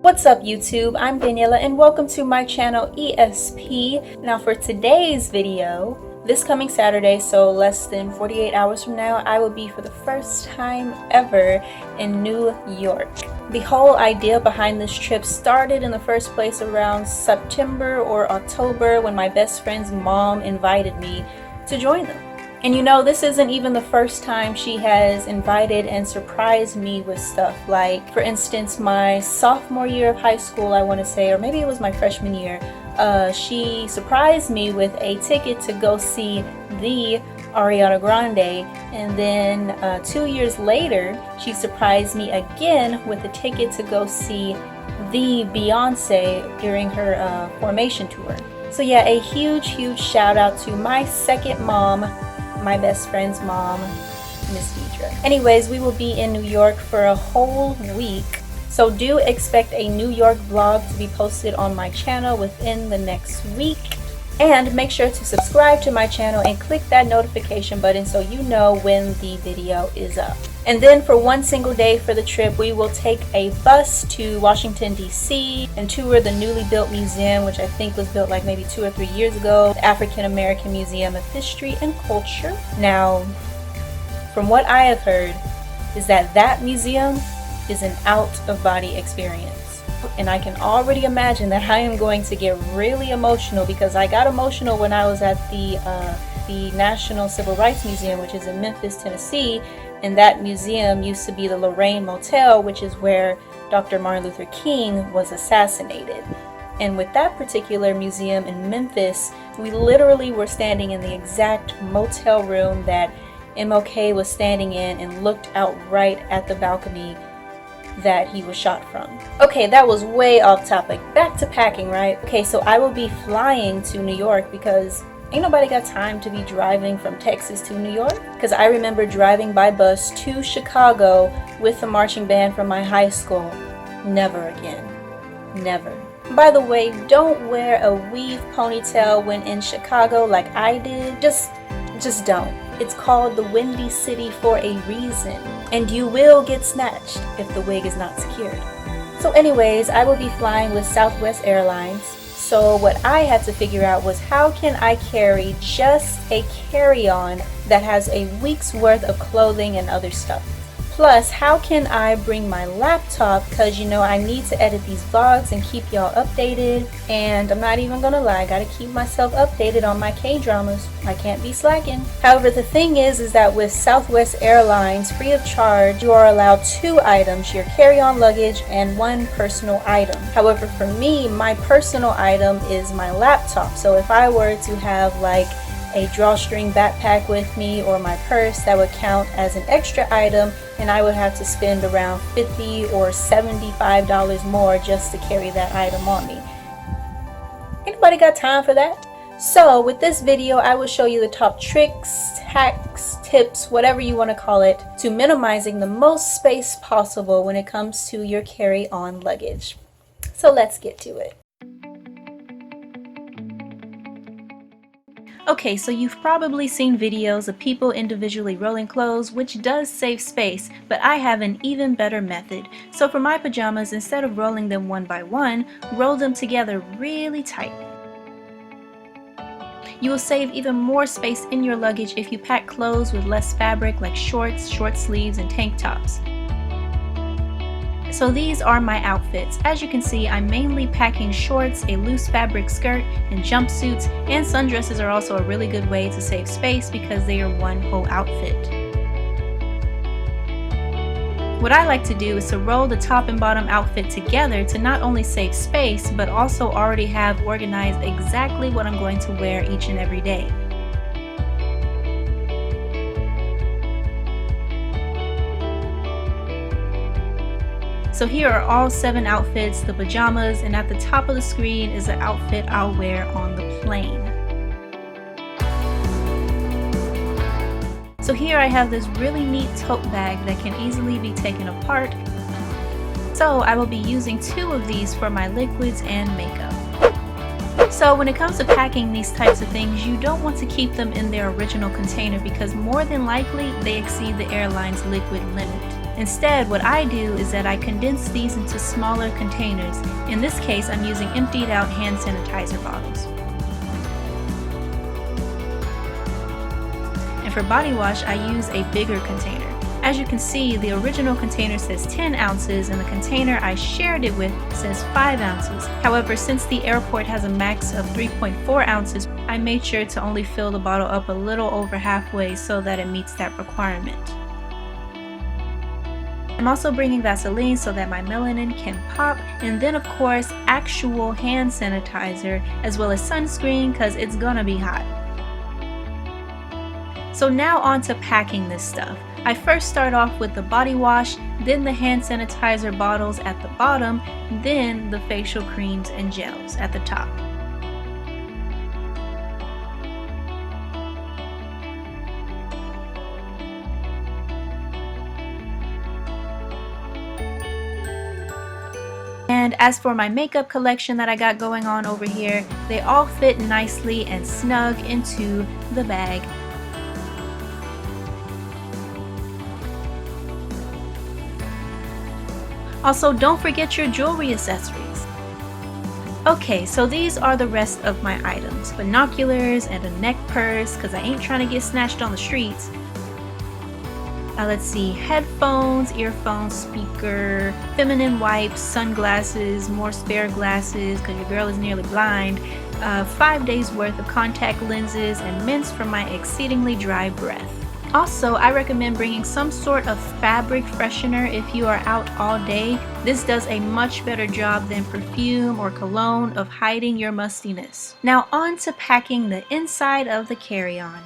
What's up YouTube? I'm Daniella and welcome to my channel ESP. Now for today's video, this coming Saturday, so less than 48 hours from now, I will be for the first time ever in New York. The whole idea behind this trip started in the first place around September or October when my best friend's mom invited me to join them. And you know, this isn't even the first time she has invited and surprised me with stuff. Like, for instance, my sophomore year of high school, I want to say, or maybe it was my freshman year, she surprised me with a ticket to go see the Ariana Grande. And then 2 years later, she surprised me again with a ticket to go see the Beyonce during her Formation tour. So yeah, a huge shout out to my second mom, my best friend's mom, Miss Deidre. Anyways, we will be in New York for a whole week, so do expect a New York vlog to be posted on my channel within the next week. And make sure to subscribe to my channel and click that notification button so you know when the video is up. And then for one single day for the trip, we will take a bus to Washington, D.C. and tour the newly built museum, which I think was built like maybe 2 or 3 years ago, the African American Museum of History and Culture. Now, from what I have heard, is that that museum is an out-of-body experience. And I can already imagine that I am going to get really emotional, because I got emotional when I was at the National Civil Rights Museum, which is in Memphis, Tennessee. And that museum used to be the Lorraine Motel, which is where Dr. Martin Luther King was assassinated. And with that particular museum in Memphis, we literally were standing in the exact motel room that MLK was standing in and looked out right at the balcony that he was shot from. Okay, that was way off topic. Back to packing, right? Okay, so I will be flying to New York because ain't nobody got time to be driving from Texas to New York. Because I remember driving by bus to Chicago with the marching band from my high school. Never again. Never. By the way, don't wear a weave ponytail when in Chicago like I did. Just don't. It's called the Windy City for a reason, and you will get snatched if the wig is not secured. So anyways, I will be flying with Southwest Airlines. So what I had to figure out was, how can I carry just a carry-on that has a week's worth of clothing and other stuff? Plus, how can I bring my laptop, because you know I need to edit these vlogs and keep y'all updated. And I'm not even gonna lie, I gotta keep myself updated on my K-dramas. I can't be slacking. However, the thing is that with Southwest Airlines, free of charge, you are allowed 2 items, your carry-on luggage and 1 personal item. However, for me, my personal item is my laptop. So if I were to have like a drawstring backpack with me or my purse, that would count as an extra item, and I would have to spend around $50 or $75 more just to carry that item on me. Anybody got time for that? So with this video, I will show you the top tricks, hacks, tips, whatever you want to call it, to minimizing the most space possible when it comes to your carry-on luggage. So let's get to it. Okay, so you've probably seen videos of people individually rolling clothes, which does save space, but I have an even better method. So for my pajamas, instead of rolling them one by one, roll them together really tight. You will save even more space in your luggage if you pack clothes with less fabric, like shorts, short sleeves, and tank tops. So these are my outfits. As you can see, I'm mainly packing shorts, a loose fabric skirt, and jumpsuits, and sundresses are also a really good way to save space because they are one whole outfit. What I like to do is to roll the top and bottom outfit together to not only save space, but also already have organized exactly what I'm going to wear each and every day. So here are all 7 outfits, the pajamas, and at the top of the screen is the outfit I'll wear on the plane. So here I have this really neat tote bag that can easily be taken apart. So I will be using 2 of these for my liquids and makeup. So when it comes to packing these types of things, you don't want to keep them in their original container because more than likely they exceed the airline's liquid limit. Instead, what I do is that I condense these into smaller containers. In this case, I'm using emptied out hand sanitizer bottles. And for body wash, I use a bigger container. As you can see, the original container says 10 ounces and the container I shared it with says 5 ounces. However, since the airport has a max of 3.4 ounces, I made sure to only fill the bottle up a little over halfway so that it meets that requirement. I'm also bringing Vaseline so that my melanin can pop, and then of course actual hand sanitizer as well as sunscreen because it's gonna be hot. So now on to packing this stuff. I first start off with the body wash, then the hand sanitizer bottles at the bottom, then the facial creams and gels at the top. And as for my makeup collection that I got going on over here, they all fit nicely and snug into the bag. Also, don't forget your jewelry accessories. Okay, so these are the rest of my items. Binoculars and a neck purse, because I ain't trying to get snatched on the streets. Let's see, headphones, earphones, speaker, feminine wipes, sunglasses, more spare glasses, because your girl is nearly blind, 5 days worth of contact lenses, and mints for my exceedingly dry breath. Also, I recommend bringing some sort of fabric freshener if you are out all day. This does a much better job than perfume or cologne of hiding your mustiness. Now on to packing the inside of the carry-on.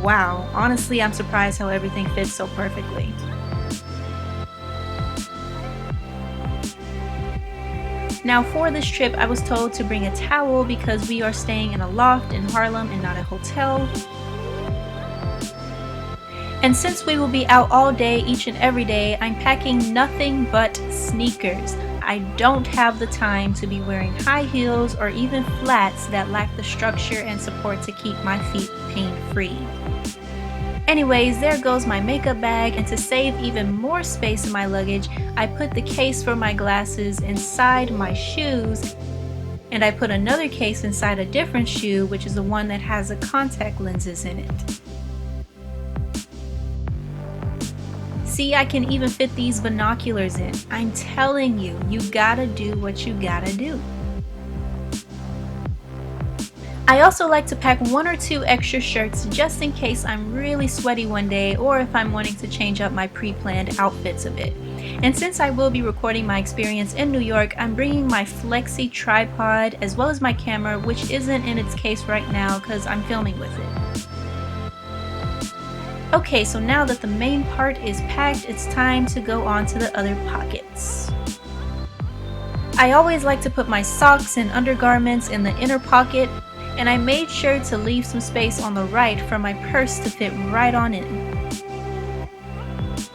Wow, honestly, I'm surprised how everything fits so perfectly. Now for this trip, I was told to bring a towel because we are staying in a loft in Harlem and not a hotel. And since we will be out all day, each and every day, I'm packing nothing but sneakers. I don't have the time to be wearing high heels or even flats that lack the structure and support to keep my feet pain-free. Anyways, there goes my makeup bag, and to save even more space in my luggage, I put the case for my glasses inside my shoes, and I put another case inside a different shoe, which is the one that has the contact lenses in it. See, I can even fit these binoculars in. I'm telling you, you gotta do what you gotta do. I also like to pack 1 or 2 extra shirts just in case I'm really sweaty one day or if I'm wanting to change up my pre-planned outfits a bit. And since I will be recording my experience in New York, I'm bringing my Flexi tripod as well as my camera, which isn't in its case right now because I'm filming with it. Okay, so now that the main part is packed, it's time to go on to the other pockets. I always like to put my socks and undergarments in the inner pocket, and I made sure to leave some space on the right for my purse to fit right on in.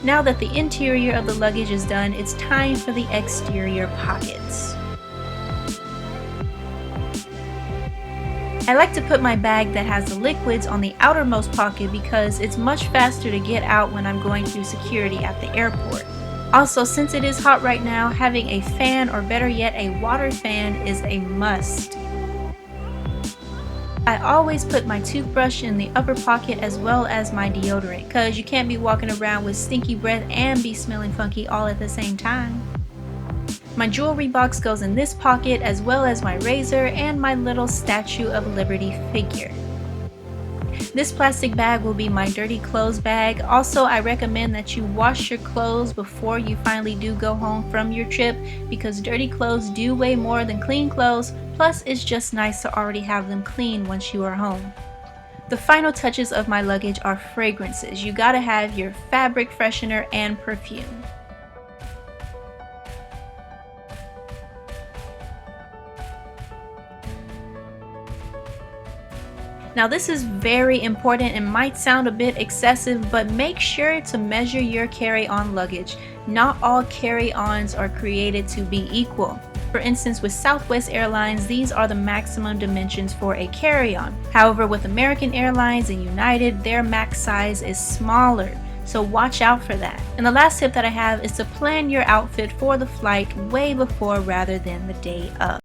Now that the interior of the luggage is done, it's time for the exterior pockets. I like to put my bag that has the liquids on the outermost pocket because it's much faster to get out when I'm going through security at the airport. Also, since it is hot right now, having a fan, or better yet a water fan, is a must. I always put my toothbrush in the upper pocket as well as my deodorant, because you can't be walking around with stinky breath and be smelling funky all at the same time. My jewelry box goes in this pocket, as well as my razor and my little Statue of Liberty figure. This plastic bag will be my dirty clothes bag. Also, I recommend that you wash your clothes before you finally do go home from your trip, because dirty clothes do weigh more than clean clothes, plus it's just nice to already have them clean once you are home. The final touches of my luggage are fragrances. You gotta have your fabric freshener and perfume. Now this is very important and might sound a bit excessive, but make sure to measure your carry-on luggage. Not all carry-ons are created to be equal. For instance, with Southwest Airlines, these are the maximum dimensions for a carry-on. However, with American Airlines and United, their max size is smaller. So watch out for that. And the last tip that I have is to plan your outfit for the flight way before rather than the day of.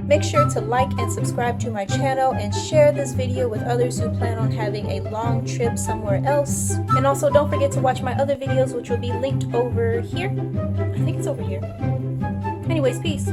Make sure to like and subscribe to my channel and share this video with others who plan on having a long trip somewhere else. And also don't forget to watch my other videos, which will be linked over here. I think it's over here. Anyways, peace.